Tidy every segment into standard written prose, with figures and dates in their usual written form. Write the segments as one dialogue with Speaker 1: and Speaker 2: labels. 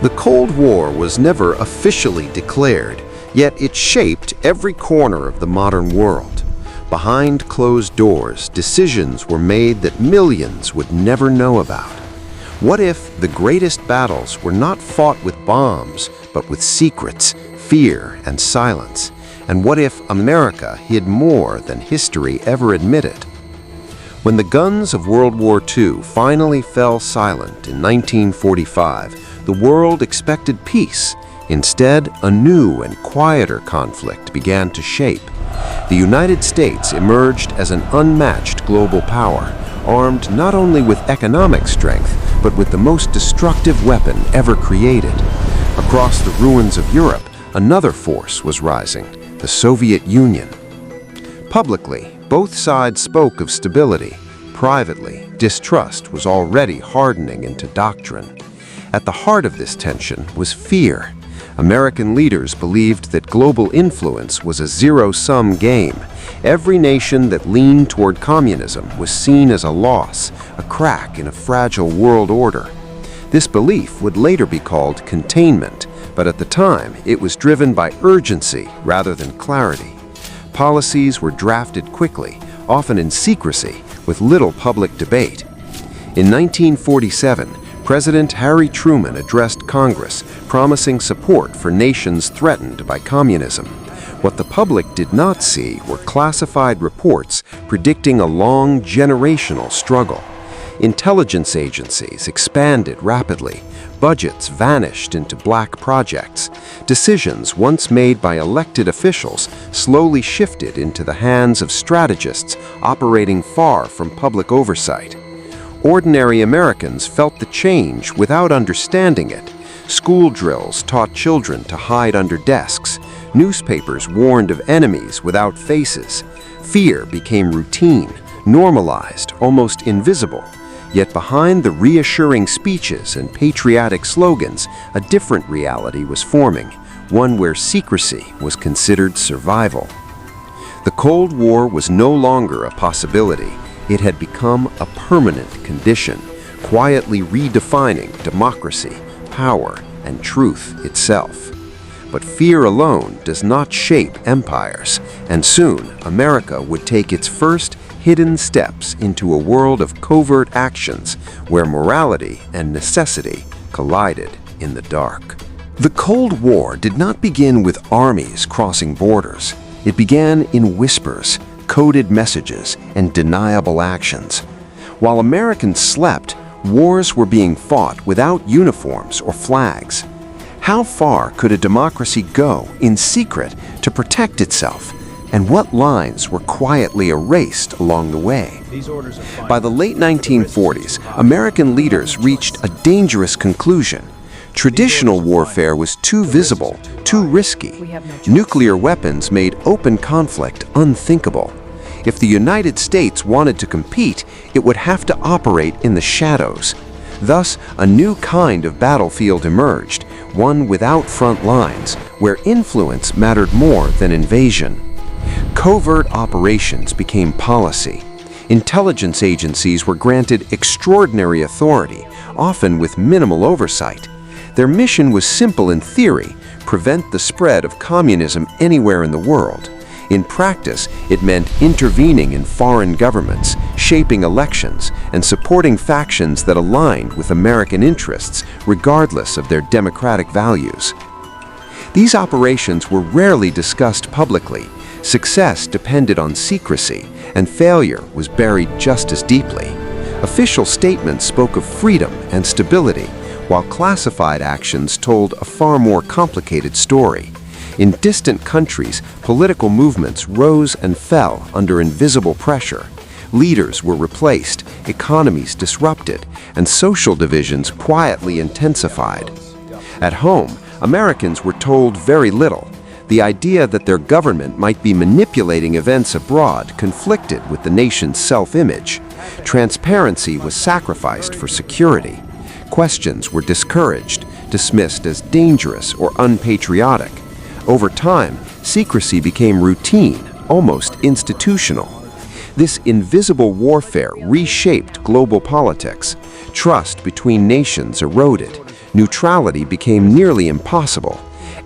Speaker 1: The Cold War was never officially declared, yet it shaped every corner of the modern world. Behind closed doors, decisions were made that millions would never know about. What if the greatest battles were not fought with bombs, but with secrets, fear, and silence? And what if America hid more than history ever admitted? When the guns of World War II finally fell silent in 1945, the world expected peace. Instead, a new and quieter conflict began to shape. The United States emerged as an unmatched global power, armed not only with economic strength, but with the most destructive weapon ever created. Across the ruins of Europe, another force was rising, the Soviet Union. Publicly, both sides spoke of stability. Privately, distrust was already hardening into doctrine. At the heart of this tension was fear. American leaders believed that global influence was a zero-sum game. Every nation that leaned toward communism was seen as a loss, a crack in a fragile world order. This belief would later be called containment, but at the time it was driven by urgency rather than clarity. Policies were drafted quickly, often in secrecy, with little public debate. In 1947, President Harry Truman addressed Congress, promising support for nations threatened by communism. What the public did not see were classified reports predicting a long generational struggle. Intelligence agencies expanded rapidly. Budgets vanished into black projects. Decisions once made by elected officials slowly shifted into the hands of strategists operating far from public oversight. Ordinary Americans felt the change without understanding it. School drills taught children to hide under desks. Newspapers warned of enemies without faces. Fear became routine, normalized, almost invisible. Yet behind the reassuring speeches and patriotic slogans, a different reality was forming, one where secrecy was considered survival. The Cold War was no longer a possibility. It had become a permanent condition, quietly redefining democracy, power, and truth itself. But fear alone does not shape empires, and soon America would take its first hidden steps into a world of covert actions where morality and necessity collided in the dark. The Cold War did not begin with armies crossing borders. It began in whispers, coded messages, and deniable actions. While Americans slept, wars were being fought without uniforms or flags. How far could a democracy go in secret to protect itself? And what lines were quietly erased along the way? By the late 1940s, American leaders reached a dangerous conclusion. Traditional warfare was too visible, too risky. Nuclear weapons made open conflict unthinkable. If the United States wanted to compete, it would have to operate in the shadows. Thus, a new kind of battlefield emerged, one without front lines, where influence mattered more than invasion. Covert operations became policy. Intelligence agencies were granted extraordinary authority, often with minimal oversight. Their mission was simple in theory: prevent the spread of communism anywhere in the world. In practice, it meant intervening in foreign governments, shaping elections, and supporting factions that aligned with American interests, regardless of their democratic values. These operations were rarely discussed publicly. Success depended on secrecy, and failure was buried just as deeply. Official statements spoke of freedom and stability, while classified actions told a far more complicated story. In distant countries, political movements rose and fell under invisible pressure. Leaders were replaced, economies disrupted, and social divisions quietly intensified. At home, Americans were told very little. The idea that their government might be manipulating events abroad conflicted with the nation's self-image. Transparency was sacrificed for security. Questions were discouraged, dismissed as dangerous or unpatriotic. Over time, secrecy became routine, almost institutional. This invisible warfare reshaped global politics. Trust between nations eroded. Neutrality became nearly impossible.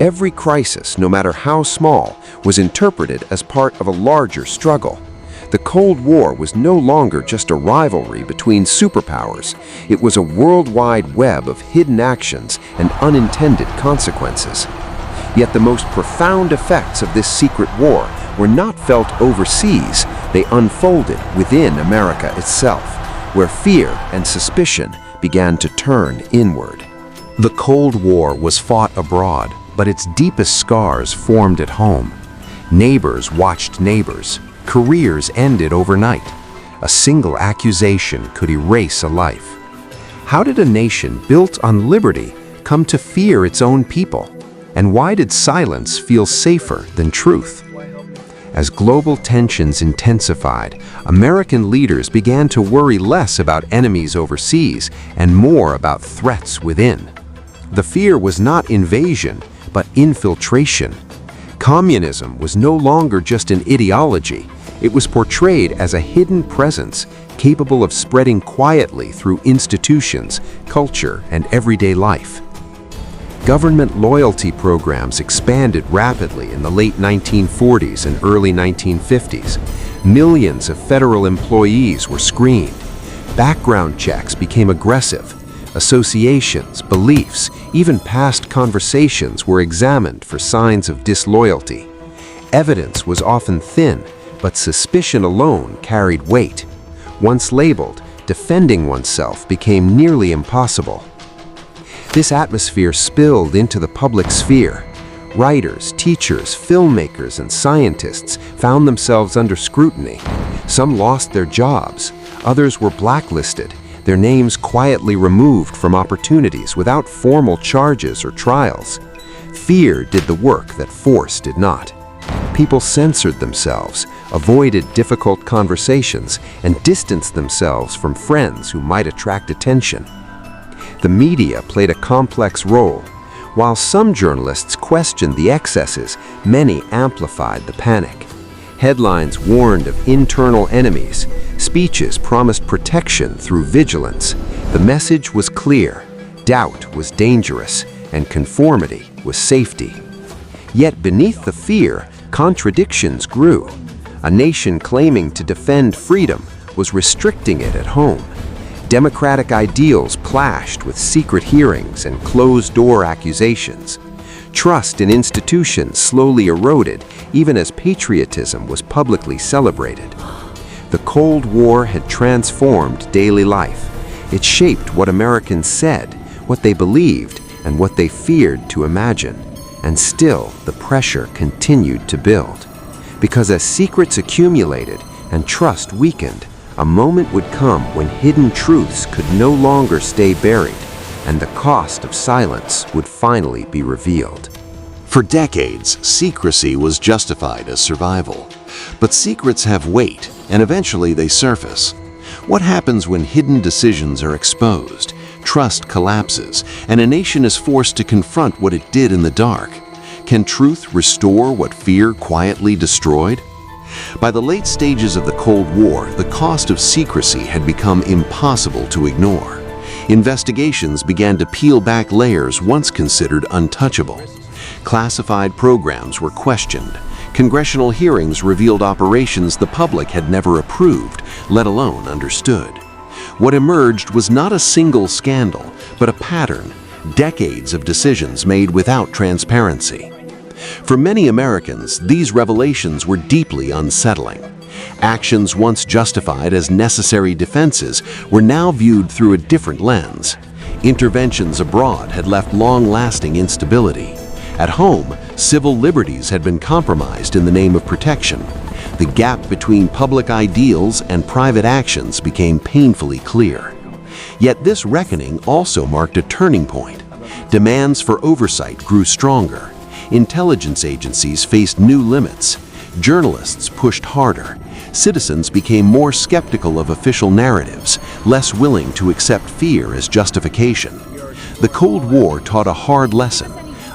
Speaker 1: Every crisis, no matter how small, was interpreted as part of a larger struggle. The Cold War was no longer just a rivalry between superpowers. It was a worldwide web of hidden actions and unintended consequences. Yet the most profound effects of this secret war were not felt overseas. They unfolded within America itself, where fear and suspicion began to turn inward. The Cold War was fought abroad, but its deepest scars formed at home. Neighbors watched neighbors. Careers ended overnight. A single accusation could erase a life. How did a nation built on liberty come to fear its own people? And why did silence feel safer than truth? As global tensions intensified, American leaders began to worry less about enemies overseas and more about threats within. The fear was not invasion, but infiltration. Communism was no longer just an ideology. It was portrayed as a hidden presence capable of spreading quietly through institutions, culture, and everyday life. Government loyalty programs expanded rapidly in the late 1940s and early 1950s. Millions of federal employees were screened. Background checks became aggressive. Associations, beliefs, even past conversations were examined for signs of disloyalty. Evidence was often thin, but suspicion alone carried weight. Once labeled, defending oneself became nearly impossible. This atmosphere spilled into the public sphere. Writers, teachers, filmmakers, and scientists found themselves under scrutiny. Some lost their jobs, others were blacklisted, their names quietly removed from opportunities without formal charges or trials. Fear did the work that force did not. People censored themselves, avoided difficult conversations, and distanced themselves from friends who might attract attention. The media played a complex role. While some journalists questioned the excesses, many amplified the panic. Headlines warned of internal enemies. Speeches promised protection through vigilance. The message was clear. Doubt was dangerous, and conformity was safety. Yet beneath the fear, contradictions grew. A nation claiming to defend freedom was restricting it at home. Democratic ideals clashed with secret hearings and closed-door accusations. Trust in institutions slowly eroded, even as patriotism was publicly celebrated. The Cold War had transformed daily life. It shaped what Americans said, what they believed, and what they feared to imagine. And still, the pressure continued to build. Because as secrets accumulated and trust weakened, a moment would come when hidden truths could no longer stay buried, and the cost of silence would finally be revealed.
Speaker 2: For decades, secrecy was justified as survival. But secrets have weight, and eventually they surface. What happens when hidden decisions are exposed, trust collapses, and a nation is forced to confront what it did in the dark? Can truth restore what fear quietly destroyed? By the late stages of the Cold War, the cost of secrecy had become impossible to ignore. Investigations began to peel back layers once considered untouchable. Classified programs were questioned. Congressional hearings revealed operations the public had never approved, let alone understood. What emerged was not a single scandal, but a pattern, decades of decisions made without transparency. For many Americans, these revelations were deeply unsettling. Actions once justified as necessary defenses were now viewed through a different lens. Interventions abroad had left long-lasting instability. At home, civil liberties had been compromised in the name of protection. The gap between public ideals and private actions became painfully clear. Yet this reckoning also marked a turning point. Demands for oversight grew stronger. Intelligence agencies faced new limits. Journalists pushed harder. Citizens became more skeptical of official narratives, less willing to accept fear as justification. The Cold War taught a hard lesson.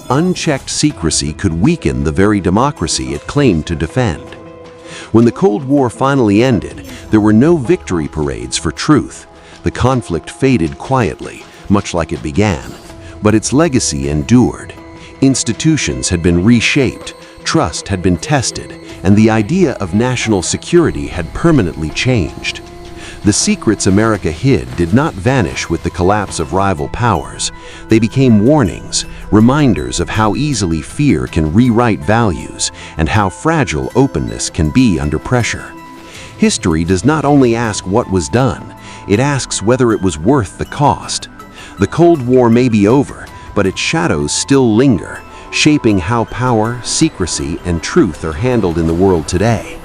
Speaker 2: Unchecked secrecy could weaken the very democracy it claimed to defend. When the Cold War finally ended, there were no victory parades for truth. The conflict faded quietly, much like it began. But its legacy endured. Institutions had been reshaped, trust had been tested, and the idea of national security had permanently changed. The secrets America hid did not vanish with the collapse of rival powers. They became warnings, reminders of how easily fear can rewrite values and how fragile openness can be under pressure. History does not only ask what was done, it asks whether it was worth the cost. The Cold War may be over, but its shadows still linger, shaping how power, secrecy, and truth are handled in the world today.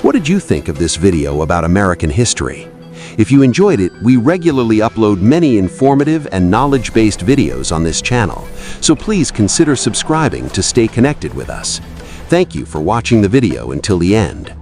Speaker 2: What did you think of this video about American history? If you enjoyed it, we regularly upload many informative and knowledge-based videos on this channel, so please consider subscribing to stay connected with us. Thank you for watching the video until the end.